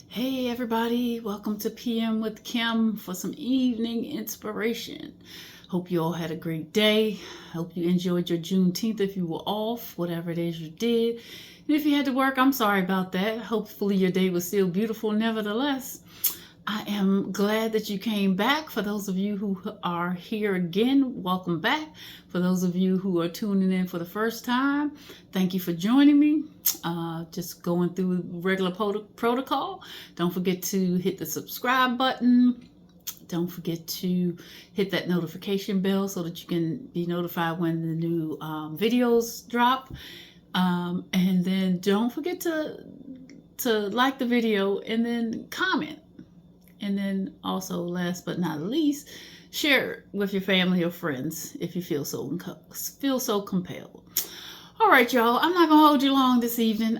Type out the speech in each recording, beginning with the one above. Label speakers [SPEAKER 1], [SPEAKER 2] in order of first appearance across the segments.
[SPEAKER 1] Hey everybody, welcome to PM with Kim for some evening inspiration. Hope you all had a great day. Hope you enjoyed your Juneteenth if you were off, whatever it is you did. And if you had to work, I'm sorry about that. Hopefully your day was still beautiful nevertheless. I am glad that you came back. For those of you who are here again, welcome back. For those of you who are tuning in for the first time, thank you for joining me. Just going through regular protocol. Don't forget to hit the subscribe button. Don't forget to hit that notification bell so that you can be notified when the new videos drop. And then don't forget to like the video and then comment. And then also, last but not least, share it with your family or friends if you feel so compelled. All right, y'all. I'm not gonna hold you long this evening.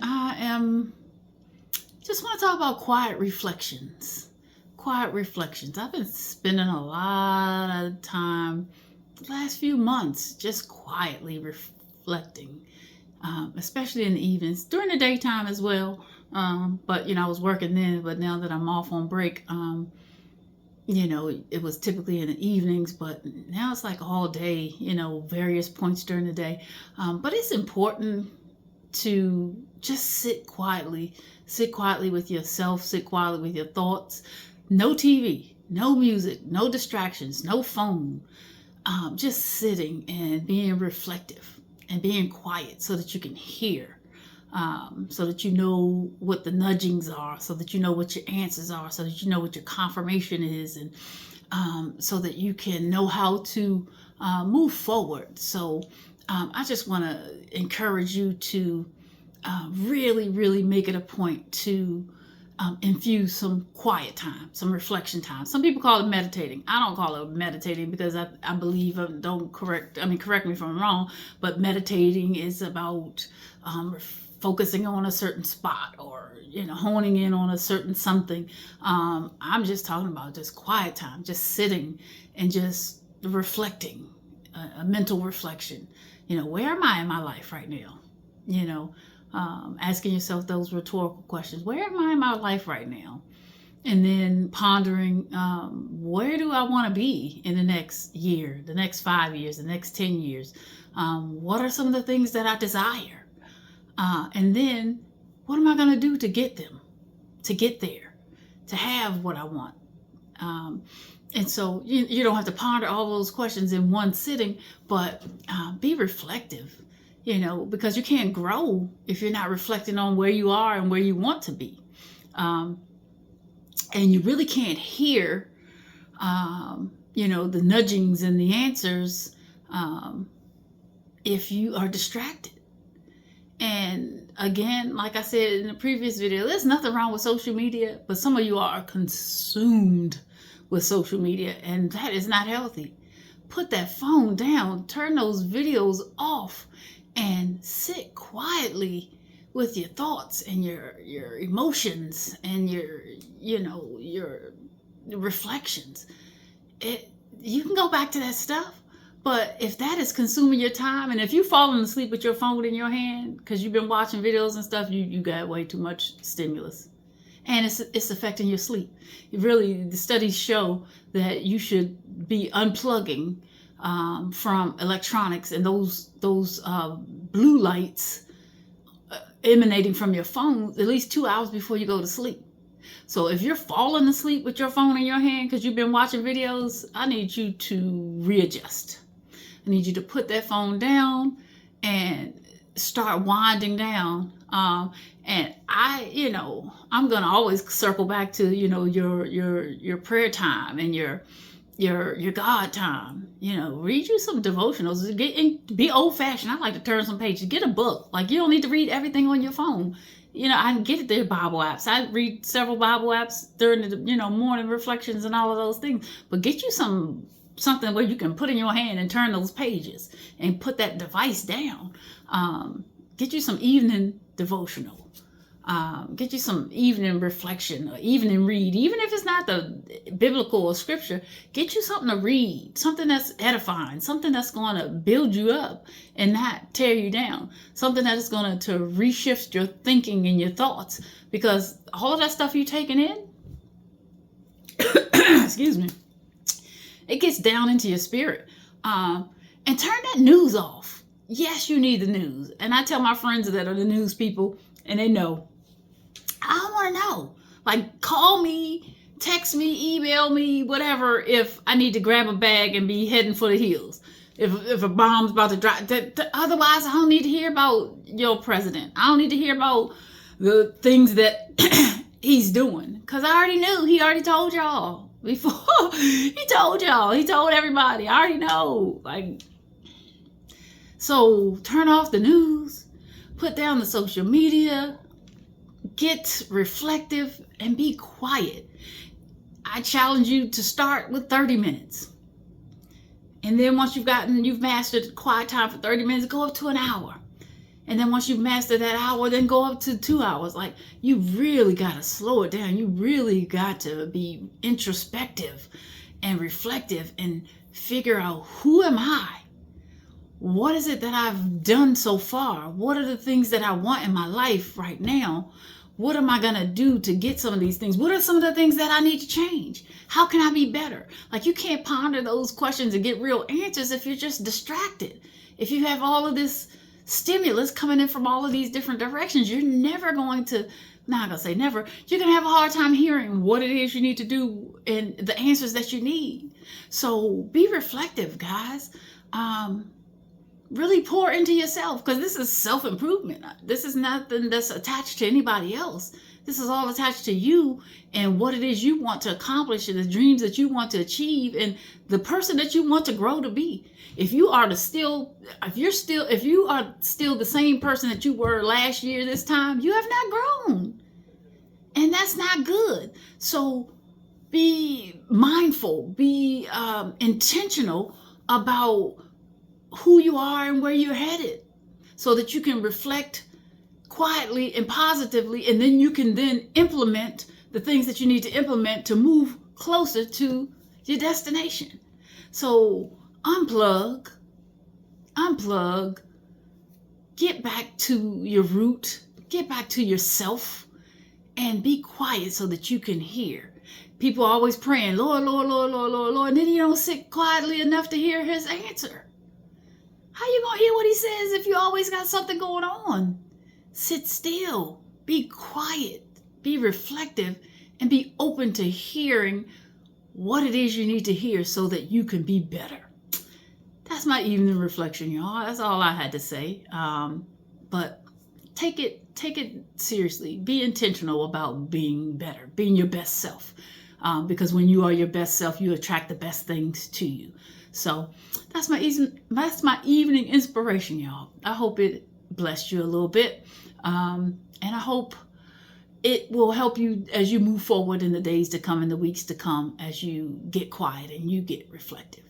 [SPEAKER 1] Just want to talk about quiet reflections. Quiet reflections. I've been spending a lot of time the last few months just quietly reflecting, especially in the evenings, during the daytime as well. But I was working then, but now that I'm off on break, it was typically in the evenings, but now it's like all day, various points during the day. But it's important to just sit quietly with yourself, sit quietly with your thoughts. No TV, no music, no distractions, no phone. Just sitting and being reflective and being quiet so that you can hear. So that you know what the nudgings are, so that you know what your answers are, so that you know what your confirmation is, and so that you can know how to move forward. So I just want to encourage you to really, really make it a point to infuse some quiet time, some reflection time. Some people call it meditating. I don't call it meditating because I believe, correct me if I'm wrong, but meditating is about focusing on a certain spot or honing in on a certain something. I'm just talking about just quiet time, just sitting and just reflecting, a mental reflection. Where am I in my life right now? Asking yourself those rhetorical questions. Where am I in my life right now? And then pondering, where do I want to be in the next year, the next 5 years, the next 10 years? What are some of the things that I desire? And then what am I going to do to get there, to have what I want? And so you don't have to ponder all those questions in one sitting, but be reflective, because you can't grow if you're not reflecting on where you are and where you want to be. And you really can't hear, the nudgings and the answers if you are distracted. And again, like I said in the previous video, there's nothing wrong with social media, but some of you are consumed with social media, and that is not healthy. Put that phone down, turn those videos off, and sit quietly with your thoughts and your emotions and your reflections. You can go back to that stuff. But if that is consuming your time, and if you've fallen asleep with your phone in your hand because you've been watching videos and stuff, you got way too much stimulus. And it's affecting your sleep. The studies show that you should be unplugging from electronics and those blue lights emanating from your phone at least 2 hours before you go to sleep. So if you're falling asleep with your phone in your hand because you've been watching videos, I need you to readjust. I need you to put that phone down and start winding down. And I'm gonna always circle back to your prayer time and your God time. Read you some devotionals. Be old fashioned. I like to turn some pages. Get a book. Like, you don't need to read everything on your phone. I get it. There are Bible apps. I read several Bible apps during the morning reflections and all of those things. But get you something where you can put in your hand and turn those pages and put that device down. Get you some evening devotional. Get you some evening reflection or evening read, even if it's not the biblical or scripture. Get you something to read, something that's edifying, something that's going to build you up and not tear you down, something that is going to reshift your thinking and your thoughts, because all of that stuff you're taking in, excuse me, it gets down into your spirit. And turn that news off. Yes, you need the news. And I tell my friends that are the news people, and they know. I don't want to know. Like, call me, text me, email me, whatever, if I need to grab a bag and be heading for the hills. If a bomb's about to drop. Otherwise, I don't need to hear about your president. I don't need to hear about the things that he's doing. Because I already knew. He already told y'all before. He told y'all. He told everybody. I already know. Like, so turn off the news. Put down the social media. Get reflective and be quiet. I challenge you to start with 30 minutes. And then once you've mastered quiet time for 30 minutes, go up to an hour. And then once you've mastered that hour, then go up to 2 hours. Like, you really got to slow it down. You really got to be introspective and reflective and figure out, who am I? What is it that I've done so far? What are the things that I want in my life right now? What am I going to do to get some of these things? What are some of the things that I need to change? How can I be better? Like, you can't ponder those questions and get real answers if you're just distracted. If you have all of this stimulus coming in from all of these different directions, you're never going to, not going to say never, you're going to have a hard time hearing what it is you need to do and the answers that you need. So be reflective, guys. Really pour into yourself, because this is self-improvement. This is nothing that's attached to anybody else. This is all attached to you and what it is you want to accomplish and the dreams that you want to achieve and the person that you want to grow to be. If you are still the same person that you were last year this time, you have not grown. And that's not good. So be mindful, be intentional about who you are and where you're headed, so that you can reflect quietly and positively, and then you can then implement the things that you need to implement to move closer to your destination. So unplug, get back to your root, get back to yourself, and be quiet so that you can hear. People are always praying, Lord, Lord, Lord, Lord, Lord, Lord, and then you don't sit quietly enough to hear his answer. How you gonna hear what he says if you always got something going on? Sit still, be quiet, be reflective, and be open to hearing what it is you need to hear so that you can be better. That's my evening reflection, y'all. That's all I had to say. But take it seriously. Be intentional about being better, being your best self. Because when you are your best self, you attract the best things to you. So that's my evening inspiration, y'all. I hope it blessed you a little bit. And I hope it will help you as you move forward in the days to come and the weeks to come, as you get quiet and you get reflective.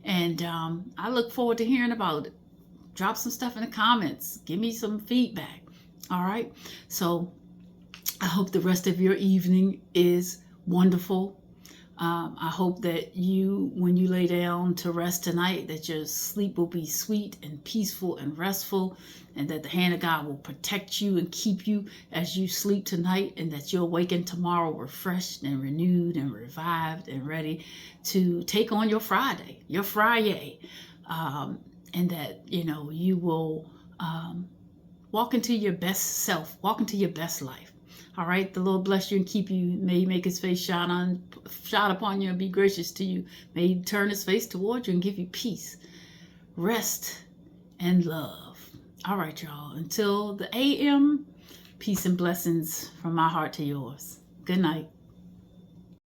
[SPEAKER 1] And I look forward to hearing about it. Drop some stuff in the comments. Give me some feedback. All right. So I hope the rest of your evening is wonderful. I hope that when you lay down to rest tonight, that your sleep will be sweet and peaceful and restful, and that the hand of God will protect you and keep you as you sleep tonight, and that you'll awaken tomorrow refreshed and renewed and revived and ready to take on your Friday, and that, you will walk into your best self, walk into your best life. All right, the Lord bless you and keep you. May he make his face shine upon you and be gracious to you. May he turn his face toward you and give you peace, rest, and love. All right, y'all. Until the AM, peace and blessings from my heart to yours. Good night.